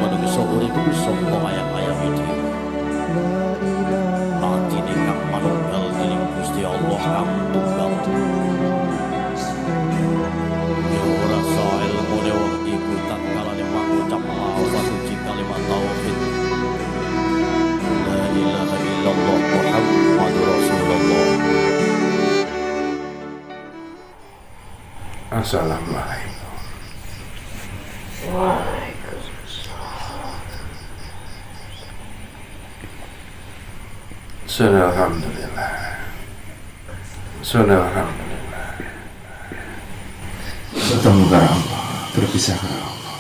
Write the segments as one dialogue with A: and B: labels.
A: menungso urip sapa ayam-ayam iki. Latine kang manunggal dening Gusti Allah kang tunggal. Ya ora sae ilmune wong iku tatkala mangucap lafaz suci kalimat tauhid. La ilaha illallah Muhammadur Rasulullah.
B: Assalamualaikum.
C: Waalaikumsalam.
B: Alhamdulillah. Alhamdulillah. Bertemu kepada Allah, berpisah kepada Allah.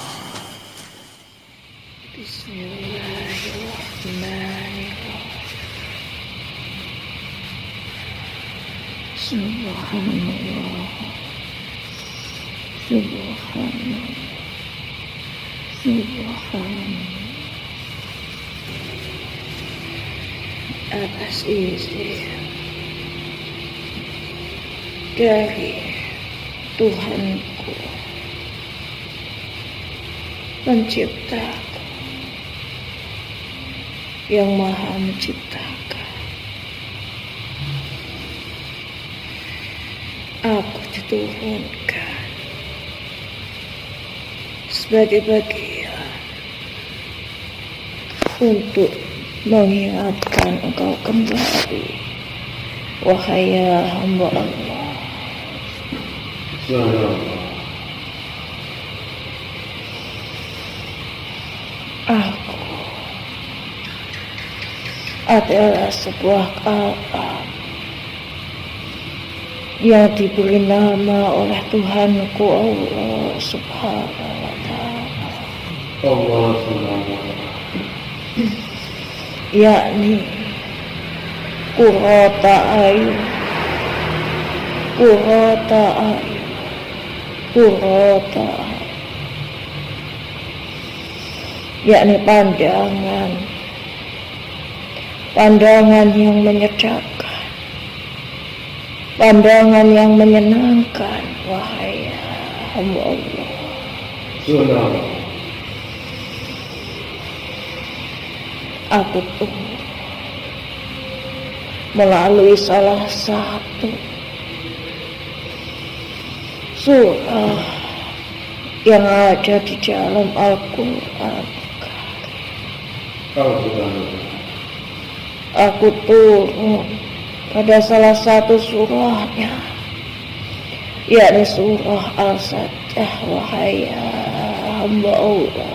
C: Bismillahirrahmanirrahim. Subhanallah. Subhanallah. Subhanallah. Atas izin dari Tuhanku Penciptaku yang Maha Menciptakan, aku diturunkan sebagai bagian untuk mengingatkan engkau kembali, wahai hamba Allah. Aku adalah sebuah kalam yang diberi nama oleh Tuhanku Allah Subhanahu wa Ta'ala, yakni Qurrata A'yun, Qurrata A'yun, Qurrata A'yun, yakni pandangan yang menyejukkan, pandangan yang menyenangkan, wahai hamba Allah. Aku tunggu melalui salah satu surah yang ada di dalam Al-Quran. Aku turun pada salah satu surahnya, yakni surah Al-Sajdah, wahai hamba Allah.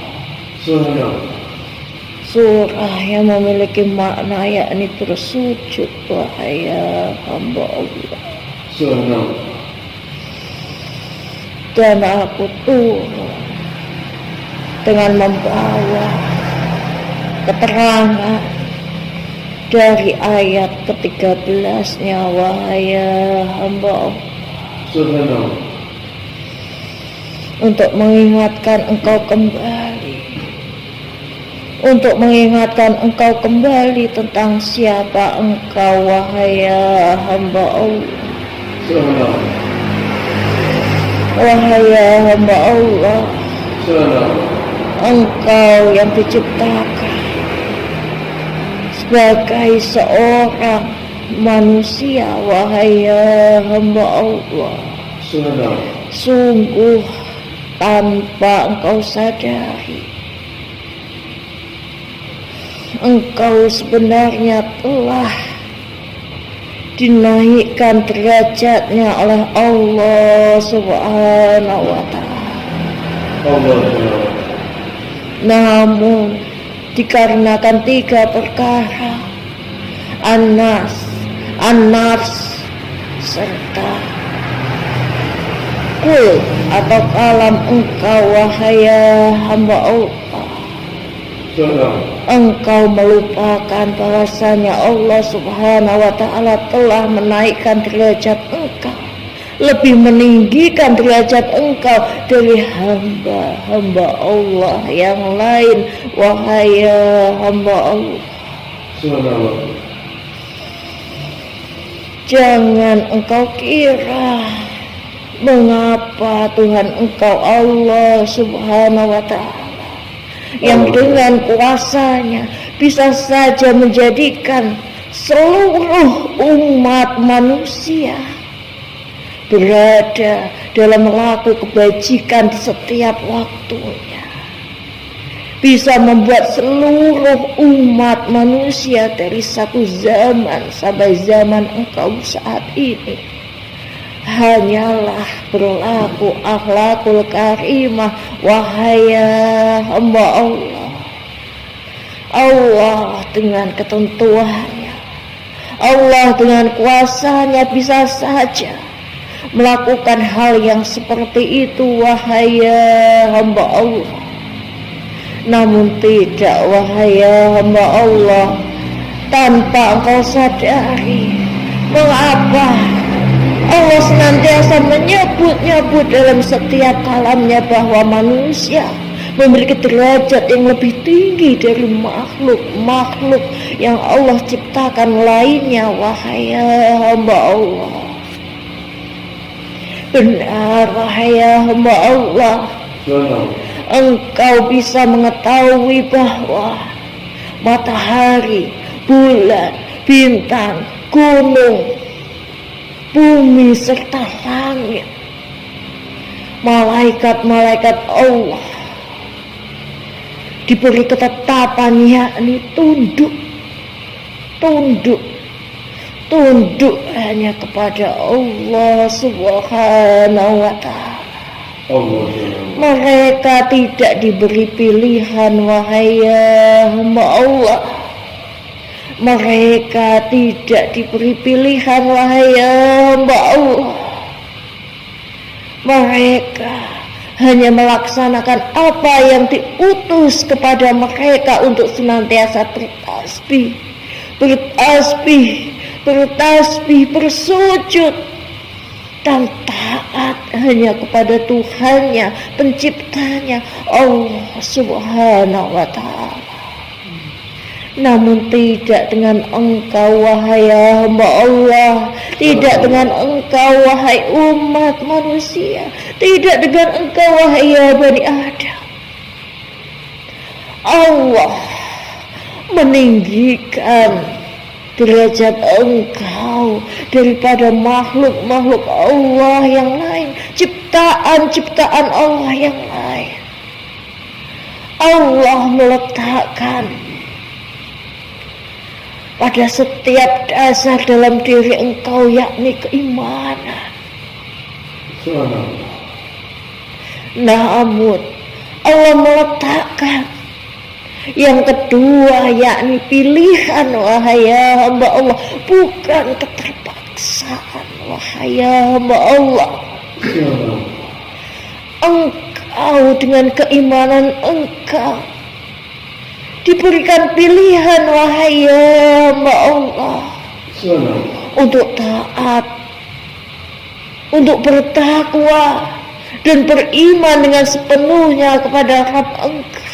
C: Surah yang memiliki makna yakni bersujud, wahai hamba Allah. Dan aku turun dengan membawa keterangan dari ayat ke-13-nya, wahai hamba Allah, untuk mengingatkan engkau kembali, untuk mengingatkan engkau kembali tentang siapa engkau, wahai hamba Allah. Wahai hamba Allah, engkau yang diciptakan sebagai seorang manusia, wahai hamba Allah. Sungguh tanpa engkau sadari, engkau sebenarnya telah dinaikkan derajatnya oleh Allah Subhanahu wa Ta'ala. Namun dikarenakan tiga perkara, an-nafs serta kul atau kalam engkau, wahai hamba Allah, engkau melupakan bahwasanya Allah Subhanahu wa Ta'ala telah menaikkan derajat engkau, lebih meninggikan derajat engkau dari hamba-hamba Allah yang lain, wahai hamba Allah. Jangan engkau kira mengapa Tuhan engkau Allah Subhanahu wa Ta'ala yang dengan kuasanya bisa saja menjadikan seluruh umat manusia berada dalam melakukan kebajikan di setiap waktunya, bisa membuat seluruh umat manusia dari satu zaman sampai zaman engkau saat ini hanyalah berlaku akhlakul karimah. Wahai hamba Allah, Allah dengan ketentuannya, Allah dengan kuasanya bisa saja melakukan hal yang seperti itu, wahai hamba Allah. Namun tidak, wahai hamba Allah, tanpa engkau sadari mengapa Allah senantiasa menyebut-nyebut dalam setiap kalamnya bahwa manusia memiliki derajat yang lebih tinggi dari makhluk-makhluk yang Allah ciptakan lainnya, wahai hamba Allah. Benar, wahai hamba Allah, engkau bisa mengetahui bahwa matahari, bulan, bintang, gunung, bumi serta langit, malaikat-malaikat Allah diberi ketetapan, yakni tunduk hanya kepada Allah Subhanahu wa ta'ala. Mereka tidak diberi pilihan, wahai hamba Allah. Mereka tidak diberi pilihan, wahai hamba Allah. Mereka hanya melaksanakan apa yang diutus kepada mereka untuk senantiasa bertasbih, bersujud dan taat hanya kepada Tuhannya, penciptanya, Allah Subhanahu wa ta'ala. Namun tidak dengan engkau, wahai hamba Allah, tidak dengan engkau, wahai umat manusia, tidak dengan engkau, wahai Bani Adam. Allah meninggikan derajat engkau daripada makhluk-makhluk Allah yang lain, ciptaan-ciptaan Allah yang lain. Allah meletakkan pada setiap dasar dalam diri engkau, yakni keimanan. Namun Allah meletakkan yang kedua, yakni pilihan, wahai hamba Allah, bukan keterpaksaan, wahai hamba Allah. Engkau dengan keimanan engkau diberikan pilihan, wahai hamba Allah, untuk taat, untuk bertakwa dan beriman dengan sepenuhnya kepada Rabb engkau,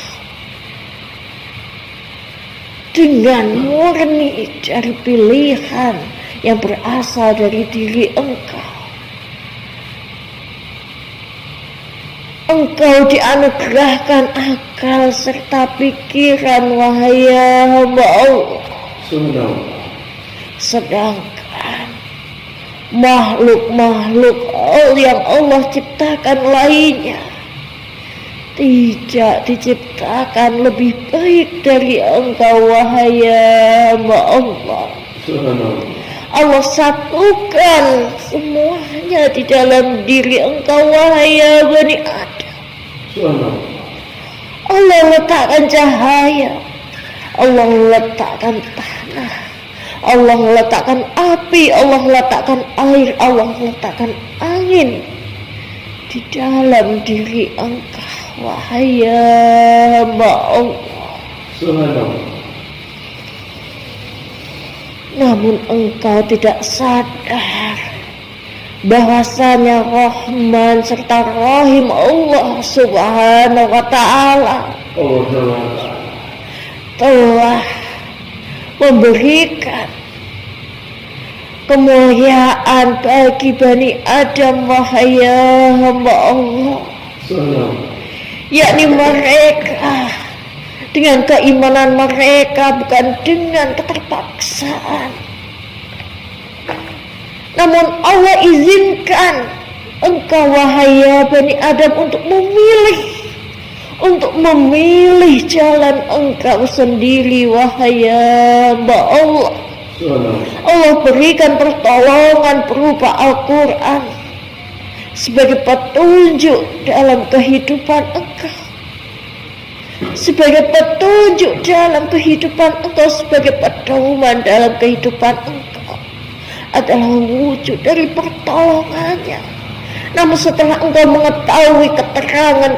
C: dengan murni dari pilihan yang berasal dari diri engkau. Engkau dianugerahkan akal serta pikiran, wahai hamba Allah. Sedangkan makhluk-makhluk yang Allah ciptakan lainnya tidak diciptakan lebih baik dari engkau, wahai hamba Allah. Allah satukan semuanya di dalam diri engkau, wahai Bani Adam. Allah letakkan cahaya, Allah letakkan tanah, Allah letakkan api, Allah letakkan air, Allah letakkan angin di dalam diri engkau, wahai hamba Allah. Namun engkau tidak sadar bahwasanya Rahman serta Rahim Allah Subhanahu wa ta'ala telah memberikan kemuliaan bagi Bani Adam, wahai hamba Allah, yakni mereka dengan keimanan mereka, bukan dengan keterpaksaan. Namun Allah izinkan engkau wahai Bani Adam untuk memilih jalan engkau sendiri wahai hamba Allah. Allah berikan pertolongan berupa Al-Quran sebagai petunjuk dalam kehidupan engkau, sebagai petunjuk dalam kehidupan engkau, sebagai pedoman dalam kehidupan engkau, adalah wujud dari pertolongannya. Namun setelah engkau mengetahui keterangan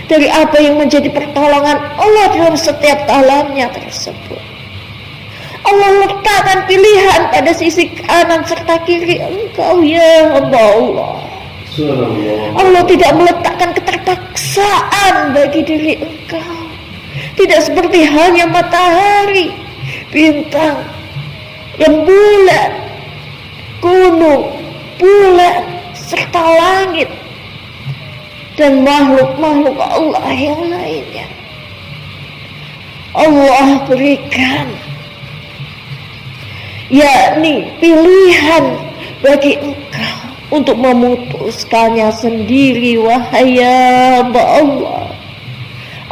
C: dari apa yang menjadi pertolongan Allah dalam setiap kalamnya tersebut, Allah letakkan pilihan pada sisi kanan serta kiri engkau ya hamba Allah. Allah tidak meletakkan keterpaksaan bagi diri engkau. Tidak seperti halnya matahari, bintang, rembulan, gunung, bulan, serta langit, dan makhluk-makhluk Allah yang lainnya. Allah berikan yakni pilihan bagi engkau untuk memutuskannya sendiri wahai hamba Allah.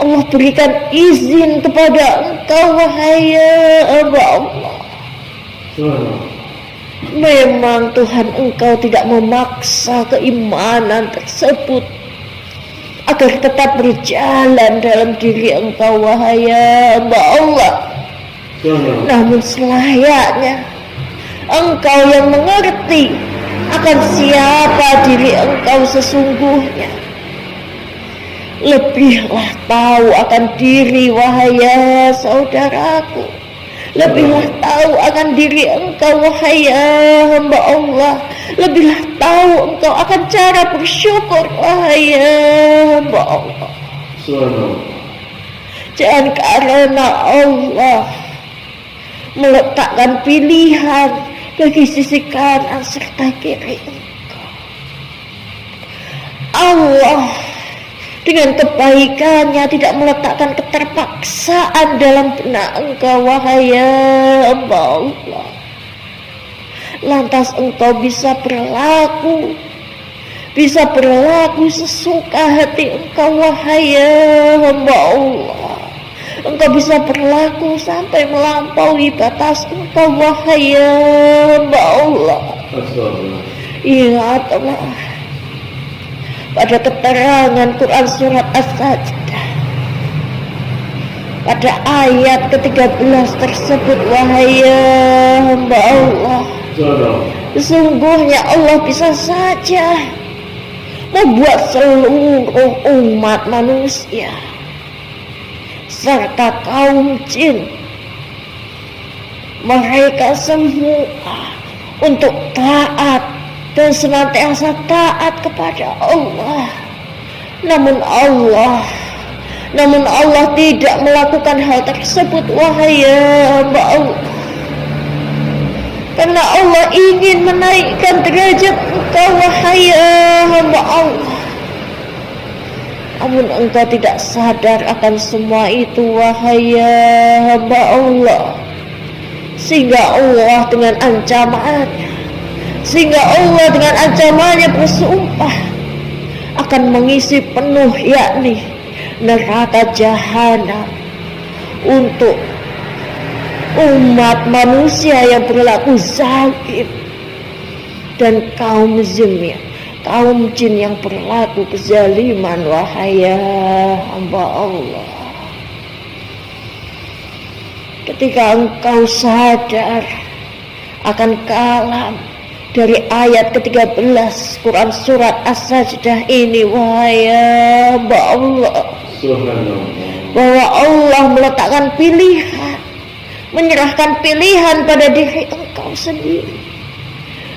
C: Allah berikan izin kepada engkau wahai hamba Allah. Memang Tuhan engkau tidak memaksa keimanan tersebut agar tetap berjalan dalam diri engkau wahai hamba Allah. Namun selayaknya engkau yang mengerti akan siapa diri engkau sesungguhnya, lebihlah tahu akan diri wahai saudaraku, lebihlah tahu akan diri engkau wahai hamba Allah, lebihlah tahu engkau akan cara bersyukur wahai hamba Allah. Jangan karena Allah meletakkan pilihan bagi sisi kanan serta kiri engkau, Allah dengan kebaikannya tidak meletakkan keterpaksaan dalam benak engkau wahai hamba Allah. Lantas engkau bisa berlaku sesuka hati engkau wahai hamba Allah. Engkau bisa berlaku sampai melampaui batas engkau wahai hamba Allah. Ingatlah pada keterangan Quran surat As-Sajdah pada ayat ke-13 tersebut wahai hamba Allah. Sesungguhnya Allah bisa saja membuat seluruh umat manusia serta kaum jin, mereka semua untuk taat dan senantiasa taat kepada Allah. Namun Allah tidak melakukan hal tersebut wahai hamba Allah, karena Allah ingin menaikkan derajat engkau wahai hamba Allah. Namun engkau tidak sadar akan semua itu wahai hamba Allah, sehingga Allah dengan ancamannya bersumpah akan mengisi penuh yakni neraka jahanam untuk umat manusia yang berlaku zalim dan kaum jin yang berlaku kezaliman wahai hamba Allah. Ketika engkau sadar akan kalam dari ayat ke-13 Quran surat As-Sajdah ini wahai hamba Allah, bahwa Allah meletakkan pilihan, menyerahkan pilihan pada diri engkau sendiri,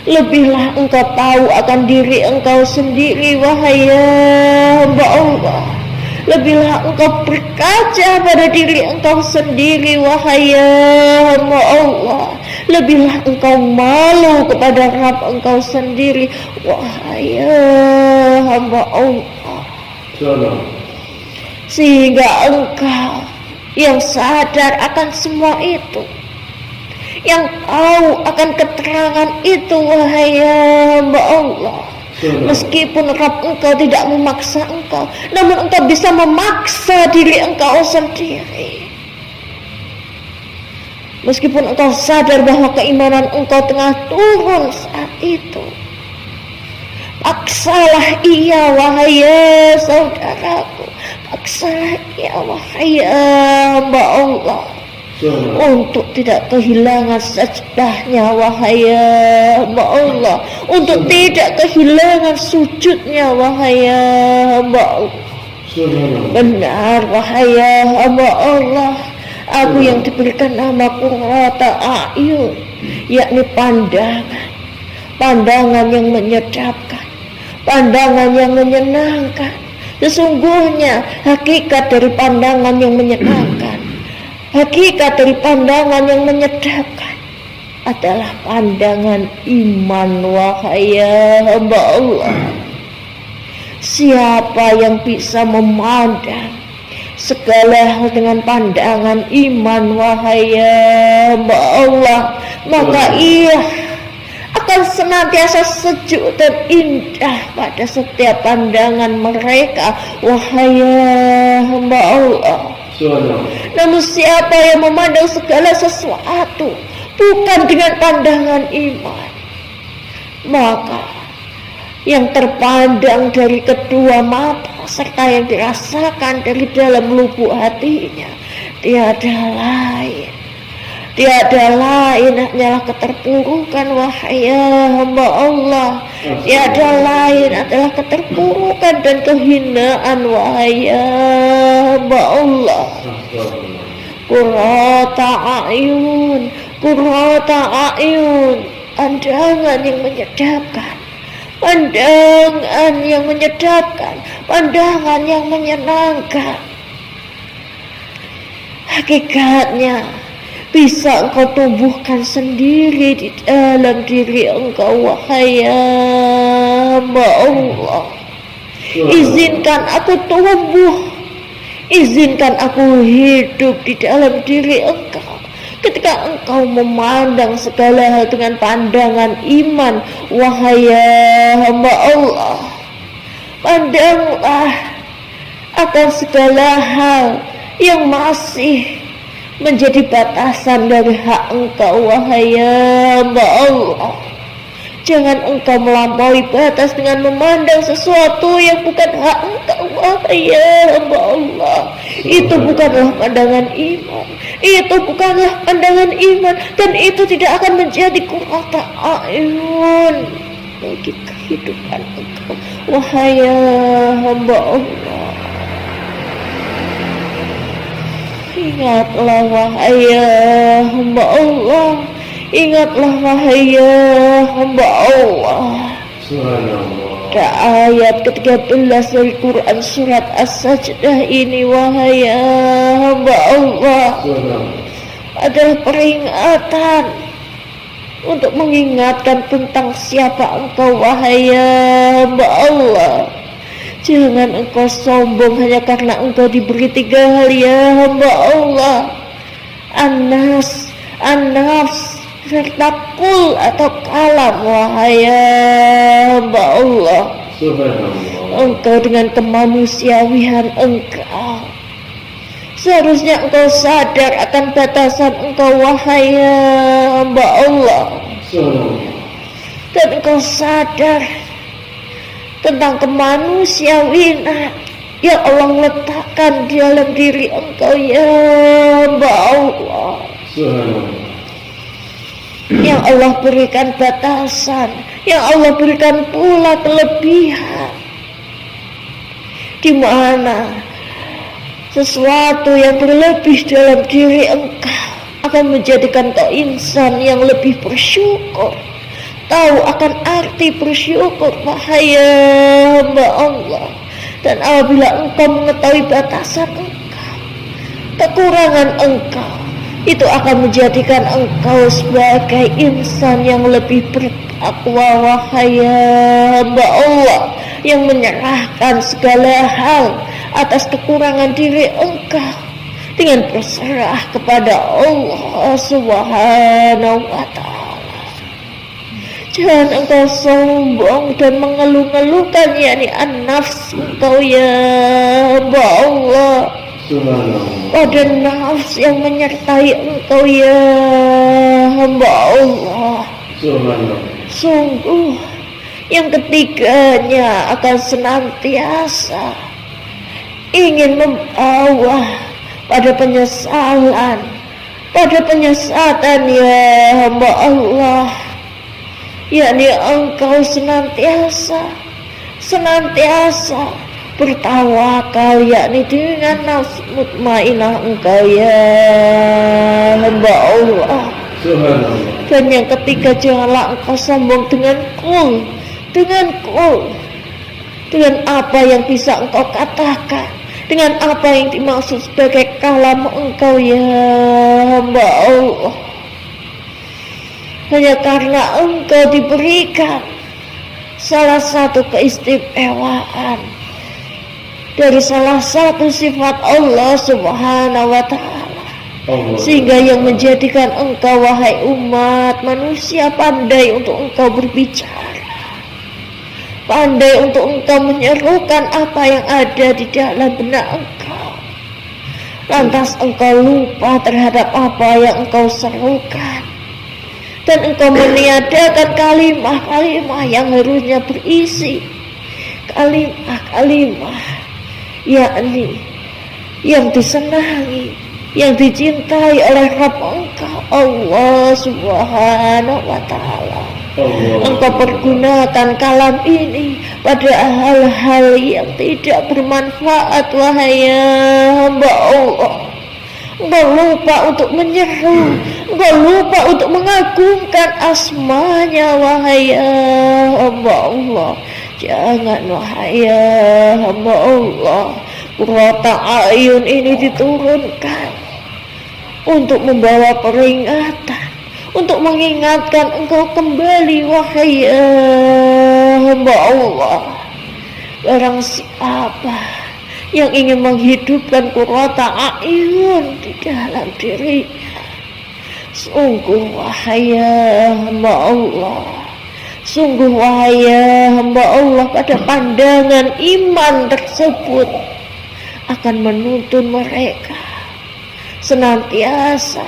C: lebihlah engkau tahu akan diri engkau sendiri wahai hamba Allah. Lebihlah engkau berkaca pada diri engkau sendiri wahai hamba Allah. Lebihlah engkau malu kepada Rabb engkau sendiri wahai hamba Allah. sehingga engkau yang sadar akan semua itu, yang tahu akan keterangan itu, wahai hamba Allah. Meskipun Rabb engkau tidak memaksa engkau, namun engkau bisa memaksa diri engkau sendiri. Meskipun engkau sadar bahwa keimanan engkau tengah turun saat itu, paksalah ia, wahai saudaraku, paksalah ia, wahai hamba Allah, untuk tidak kehilangan sajdahnya, wahai hamba Allah, untuk tidak kehilangan sujudnya, wahai hamba Allah. Benar, wahai hamba Allah, aku yang diberikan nama qurrata a'yun, yakni pandangan yang menyedapkan, pandangan yang menyenangkan. Sesungguhnya hakikat dari pandangan yang menyenangkan, hakikat dari pandangan yang menyedapkan adalah pandangan iman, wahai hamba Allah. Siapa yang bisa memandang segala hal dengan pandangan iman, wahai hamba Allah, maka ia akan senantiasa sejuk dan indah pada setiap pandangan mereka, wahai hamba Allah. Namun siapa yang memandang segala sesuatu bukan dengan pandangan iman, maka yang terpandang dari kedua mata serta yang dirasakan dari dalam lubuk hatinya tiada lain hanyalah keterpurukan, wahai hamba Allah. Tiada lain adalah keterpurukan dan kehinaan, wahai hamba Allah. Qurrata a'yun, qurrata a'yun, pandangan yang menyedapkan, pandangan yang menyedapkan, pandangan yang menyenangkan. Hakikatnya bisa engkau tumbuhkan sendiri di dalam diri engkau, wahai hamba Allah. Izinkan aku tumbuh, izinkan aku hidup di dalam diri engkau. Ketika engkau memandang segala hal dengan pandangan iman, wahai hamba Allah, pandanglah akan segala hal yang masih menjadi batasan dari hak engkau, wahai hamba Allah. Jangan engkau melampaui batas dengan memandang sesuatu yang bukan hak engkau, wahai hamba Allah. Itu bukanlah pandangan iman, itu bukanlah pandangan iman, dan itu tidak akan menjadi qurrata a'yun bagi kehidupan engkau, wahai hamba Allah. Ingatlah, wahai hamba Allah, ingatlah, wahai hamba Allah. Ada ayat ke-13 dari Quran surat As-Sajdah ini, wahai hamba Allah, adalah peringatan untuk mengingatkan tentang siapa engkau, wahai hamba Allah. Jangan engkau sombong hanya karena engkau diberi 3 hal, ya hamba Allah: an-nas, an-nafs, serta kul atau kalam, wahai hamba Allah. Engkau dengan kemanusiawian engkau seharusnya engkau sadar akan batasan engkau, wahai hamba Allah. Dan engkau sadar tentang kemanusiaan yang Allah letakkan di dalam diri engkau, ya hamba Allah. Yang Allah berikan batasan, yang Allah berikan pula kelebihan, di mana sesuatu yang berlebih dalam diri engkau akan menjadikan kau insan yang lebih bersyukur, tahu akan arti bersyukur, wahai hamba Allah. Dan apabila engkau mengetahui batasan engkau, kekurangan engkau, itu akan menjadikan engkau sebagai insan yang lebih bertakwa, wahai hamba Allah, yang menyerahkan segala hal atas kekurangan diri engkau dengan berserah kepada Allah Subhanahu wa ta'ala. Jangan engkau sombong dan mengeluh-ngeluhkan yakni an-nafs engkau ya hamba Allah, pada nafs yang menyertai engkau ya hamba Allah. Sungguh yang ketiganya akan senantiasa ingin membawa pada penyesalan, pada penyesatan ya hamba Allah, yakni engkau senantiasa bertawakal yakni dengan nafsu mutmainah engkau ya hamba Allah. Dan yang ketiga, janganlah engkau sombong dengan apa yang bisa engkau katakan, dengan apa yang dimaksud sebagai kalam engkau ya hamba Allah. Hanya karena engkau diberikan salah satu keistimewaan dari salah satu sifat Allah Subhanahu wa ta'ala, sehingga yang menjadikan engkau wahai umat manusia pandai untuk engkau berbicara, pandai untuk engkau menyerukan apa yang ada di dalam benak engkau. Lantas engkau lupa terhadap apa yang engkau serukan, dan engkau meniadakan kalimah-kalimah yang harusnya berisi kalimah-kalimah yakni yang disenangi, yang dicintai oleh Rabb engkau Allah Subhanahu wa ta'ala. Engkau pergunakan kalam ini pada hal-hal yang tidak bermanfaat wahai hamba Allah. Engkau lupa untuk menyeru, engkau lupa untuk mengagungkan asmanya wahai hamba Allah. Jangan wahai hamba Allah, qurrata a'yun ini diturunkan untuk membawa peringatan, untuk mengingatkan engkau kembali wahai hamba Allah. Barang siapa yang ingin menghidupkan qurrata a'yun di dalam dirinya, sungguh wahai hamba Allah, sungguh wahai hamba Allah, pada pandangan iman tersebut akan menuntun mereka senantiasa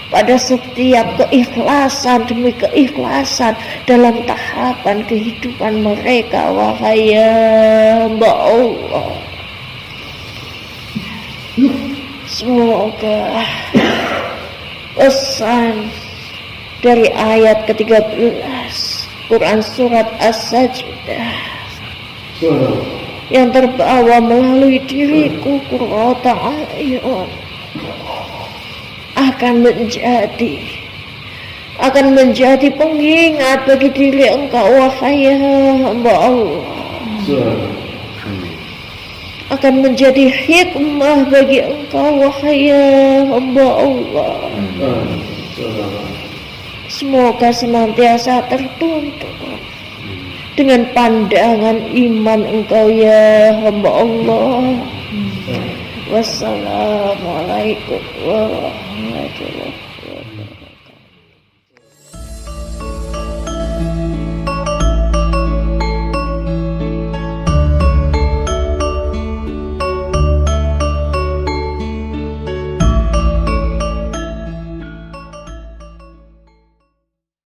C: pada setiap keikhlasan demi keikhlasan dalam tahapan kehidupan mereka wahai hamba Allah. Semoga pesan dari ayat ke-13 Quran surat As-Sajdah yang terbawa melalui diriku qurrata a'yun akan menjadi pengingat bagi diri engkau wahai hamba Allah, akan menjadi hikmah bagi engkau wahai hamba Allah. Semoga senantiasa tertuntun dengan pandangan iman engkau ya hamba Allah. Wassalamualaikum warahmatullahi wabarakatuh.